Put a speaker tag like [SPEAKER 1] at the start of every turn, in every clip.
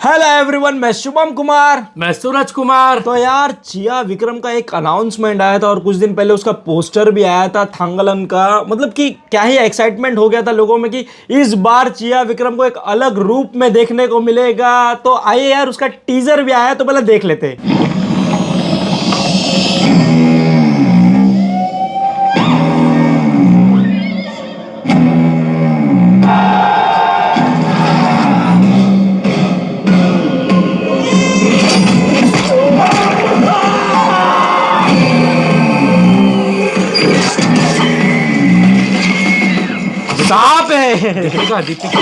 [SPEAKER 1] Hello everyone, मैं शुभम कुमार।
[SPEAKER 2] मैं सूरज कुमार।
[SPEAKER 1] तो यार चिया विक्रम का एक अनाउंसमेंट आया था और कुछ दिन पहले उसका पोस्टर भी आया था थांगलन का। मतलब कि क्या ही एक्साइटमेंट हो गया था लोगों में कि इस बार चिया विक्रम को एक अलग रूप में देखने को मिलेगा। तो आइए यार, उसका टीजर भी आया तो पहले देख लेते हैं। सांप है।
[SPEAKER 2] दीपिका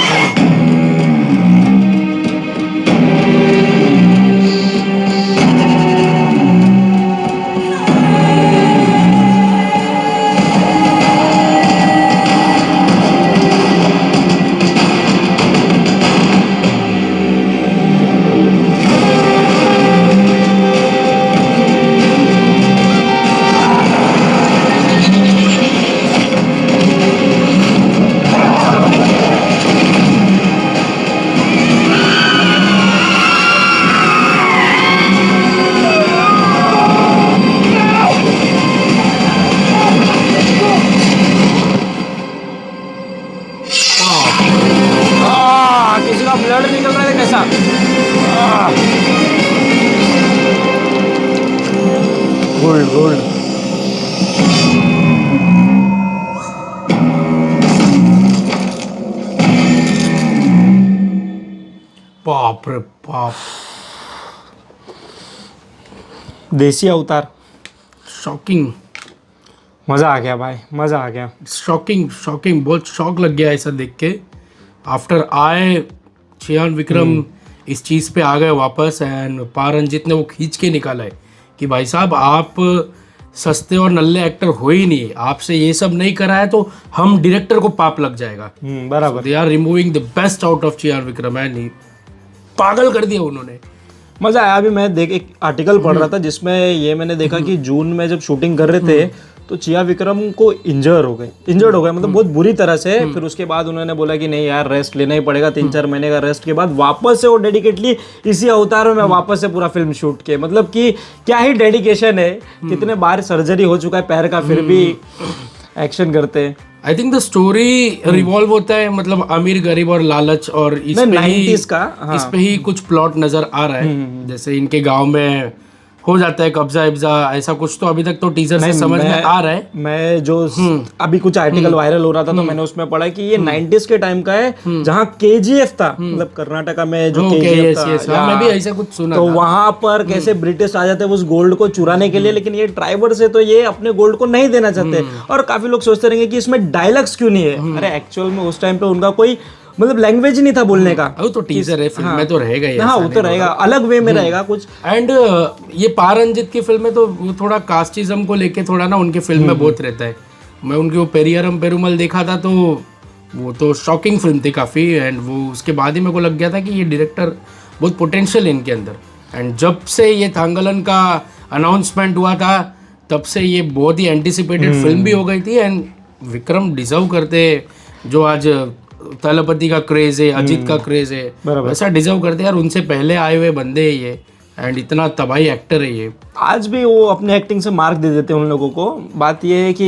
[SPEAKER 1] किसी का ब्लड निकल रहा है कैसा। Gold gold.
[SPEAKER 2] बाप रे बाप,
[SPEAKER 1] देसी अवतार।
[SPEAKER 2] शॉकिंग,
[SPEAKER 1] मजा आ गया भाई, मजा आ गया।
[SPEAKER 2] शॉकिंग शॉकिंग, बहुत शॉक लग गया ऐसा देख के। आफ्टर आए चियान विक्रम इस चीज़ पे आ गए वापस, एंड पारंजित ने वो खींच के निकाला है कि भाई साहब आप सस्ते और नल्ले एक्टर हो ही नहीं, आपसे ये सब नहीं करा है तो हम डायरेक्टर को पाप लग जाएगा।
[SPEAKER 1] बराबर।
[SPEAKER 2] They are removing the best out of Chiyaan Vikram, and पागल कर दिया उन्होंने।
[SPEAKER 1] मजा आया। अभी मैं एक आर्टिकल पढ़ रहा था जिसमें ये मैंने देखा कि जून में जब शूटिंग कर रहे थे तो चिया विक्रम को इंजर्ड हो गए मतलब बहुत बुरी तरह से। फिर उसके बाद उन्होंने बोला कि नहीं यार, रेस्ट लेना ही पड़ेगा। 3-4 महीने का रेस्ट के बाद वापस से वो डेडिकेटली इसी अवतार में वापस से पूरा फिल्म शूट किए। मतलब कि क्या ही डेडिकेशन है। कितने बार सर्जरी हो चुका है पैर का, फिर भी एक्शन करते हैं।
[SPEAKER 2] I think the story revolve होता है मतलब अमीर गरीब और लालच, और इस पे ही
[SPEAKER 1] 90s का, हाँ।
[SPEAKER 2] इस पे ही कुछ प्लॉट नजर आ रहा है। जैसे इनके गांव में हो जाता है कब्जा इब्जा, ऐसा कुछ तो अभी तक तो टीजर से समझ में आ रहा है।
[SPEAKER 1] मैं जो अभी कुछ आर्टिकल वायरल हो रहा था तो मैंने उसमें पढ़ा कि ये 90s के टाइम का है जहाँ केजीएफ था, मतलब कर्नाटका में जो केजीएफ था।
[SPEAKER 2] मैं भी ऐसा कुछ सुना
[SPEAKER 1] तो
[SPEAKER 2] था।
[SPEAKER 1] वहां पर कैसे ब्रिटिश आ जाते हैं उस गोल्ड को चुराने के लिए, लेकिन ये ट्राइबर से तो ये अपने गोल्ड को नहीं देना चाहते। और काफी लोग सोचते रहेंगे कि इसमें डायलॉग्स क्यों नहीं है। अरे एक्चुअल में उस टाइम पे उनका कोई मतलब लैंग्वेज नहीं था बोलने का।
[SPEAKER 2] वो तो टीजर है, फिल्म में तो रहेगा ही।
[SPEAKER 1] हाँ, वो तो रहेगा, अलग वे में रहेगा कुछ।
[SPEAKER 2] एंड ये पारंजित की फिल्म में तो वो थोड़ा कास्टिज्म को लेके थोड़ा ना उनके फिल्म में बहुत रहता है। मैं उनकी वो पेरियरम पेरुमल देखा था तो वो तो शॉकिंग फिल्म थी काफ़ी, एंड वो उसके बाद ही मेरे को लग गया था कि ये डायरेक्टर बहुत पोटेंशियल है इनके अंदर। एंड जब से ये थांगलन का अनाउंसमेंट हुआ था तब से ये बहुत ही एंटिसिपेटेड फिल्म भी हो गई थी। एंड विक्रम डिजर्व करते, जो आज तलपति का क्रेज है, अजीत का क्रेज है, वैसा डिजर्व करते यार। उनसे पहले आए हुए बंदे है ये, एंड इतना तबाही एक्टर है ये।
[SPEAKER 1] आज भी वो अपने एक्टिंग से मार्क दे देते हैं उन लोगों को। बात ये है कि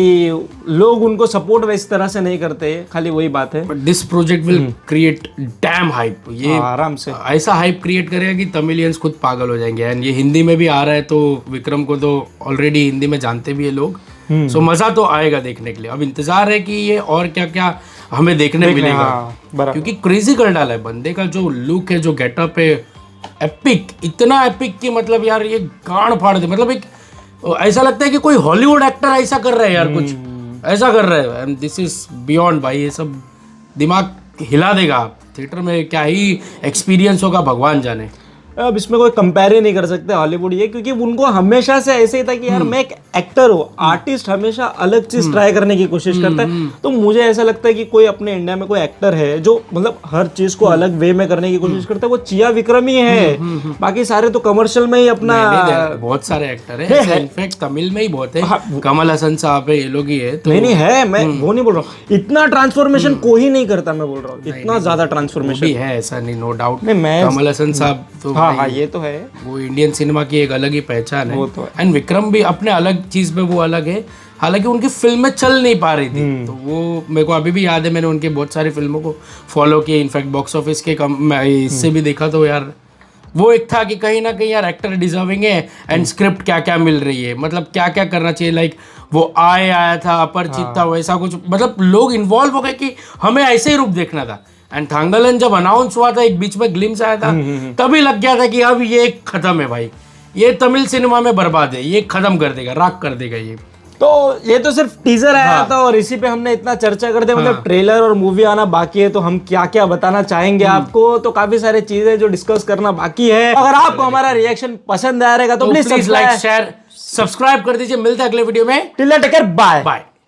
[SPEAKER 1] लोग उनको सपोर्ट वैसी तरह से नहीं करते, खाली वही बात है।
[SPEAKER 2] But this project will create dam hype. ये
[SPEAKER 1] आराम से
[SPEAKER 2] ऐसा हाइप क्रिएट करेगा कि तमिलियंस खुद पागल हो जाएंगे। एंड ये हिंदी में भी आ रहा है तो विक्रम को तो ऑलरेडी हिंदी में जानते भी है लोग। सो मजा तो आएगा देखने के लिए। अब इंतजार है कि ये और क्या क्या हमें देखने मिलेगा।
[SPEAKER 1] हाँ,
[SPEAKER 2] क्योंकि क्रेजी कर डाला है बंदे का, जो लुक है, जो गेटअप है, एपिक, इतना एपिक कि मतलब यार ये गांड फाड़ दे। मतलब एक ऐसा लगता है कि कोई हॉलीवुड एक्टर ऐसा कर रहा है यार, कुछ ऐसा कर रहा है। एंड दिस इज बियॉन्ड भाई, ये सब दिमाग हिला देगा। थिएटर में क्या ही एक्सपीरियंस होगा भगवान जाने।
[SPEAKER 1] अब इसमें कोई कंपेयर ही नहीं कर सकते हॉलीवुड ये, क्योंकि उनको हमेशा से ऐसे ही था कि यार मैं एक एक्टर हूँ, आर्टिस्ट हमेशा अलग चीज ट्राई करने की कोशिश करता है। तो मुझे ऐसा लगता है कि कोई अपने इंडिया में कोई एक्टर है जो मतलब हर चीज को अलग वे में करने की कोशिश करता है, वो चिया विक्रम ही है। बाकी सारे तो कमर्शियल में ही अपना
[SPEAKER 2] बहुत सारे एक्टर है, इनफैक्ट तमिल में ही बहुत है, कमल हसन साहब है, ये लोग ही है। तो
[SPEAKER 1] नहीं है, मैं वो नहीं बोल रहा हूँ, इतना ट्रांसफॉर्मेशन कोई नहीं करता, मैं बोल रहा हूँ इतना ज्यादा ट्रांसफॉर्मेशन
[SPEAKER 2] भी है, ऐसा नहीं, नो डाउट।
[SPEAKER 1] नहीं मैं
[SPEAKER 2] कमल हसन साहब तो
[SPEAKER 1] हाँ ये तो है,
[SPEAKER 2] वो इंडियन सिनेमा की एक अलग ही पहचान है।
[SPEAKER 1] वो तो है।
[SPEAKER 2] एंड विक्रम भी अपने अलग चीज में वो अलग है, हालांकि उनकी फिल्में चल नहीं पा रही थी, तो वो मेरे को अभी भी याद है, मैंने उनके बहुत सारी फिल्मों को फॉलो किया, इनफैक्ट बॉक्स ऑफिस के इससे भी देखा, तो यार वो एक था कि कहीं ना कहीं यार एक्टर डिजर्विंग है एंड स्क्रिप्ट क्या क्या मिल रही है, मतलब क्या क्या करना चाहिए, लाइक वो आया था, अपरिचित था, वैसा कुछ, मतलब लोग इन्वॉल्व हो गए कि हमें ऐसे ही रूप देखना था। एंड थांगलन जब अनाउंस हुआ था, एक बीच में ग्लिम्स आया था, तभी लग गया था कि अब ये खत्म है भाई, ये तमिल सिनेमा में बर्बाद है, ये खत्म कर देगा, राख कर देगा ये।
[SPEAKER 1] तो ये तो सिर्फ टीजर आया था और इसी पे हमने इतना चर्चा कर दिया, मतलब ट्रेलर और मूवी आना बाकी है, तो हम क्या क्या बताना चाहेंगे आपको, तो काफी सारी चीजें जो डिस्कस करना बाकी है। अगर आपको हमारा रिएक्शन पसंद आ रहेगा तो प्लीज
[SPEAKER 2] लाइक शेयर सब्सक्राइब कर दीजिए। मिलते हैं अगले वीडियो में,
[SPEAKER 1] till then take care, bye.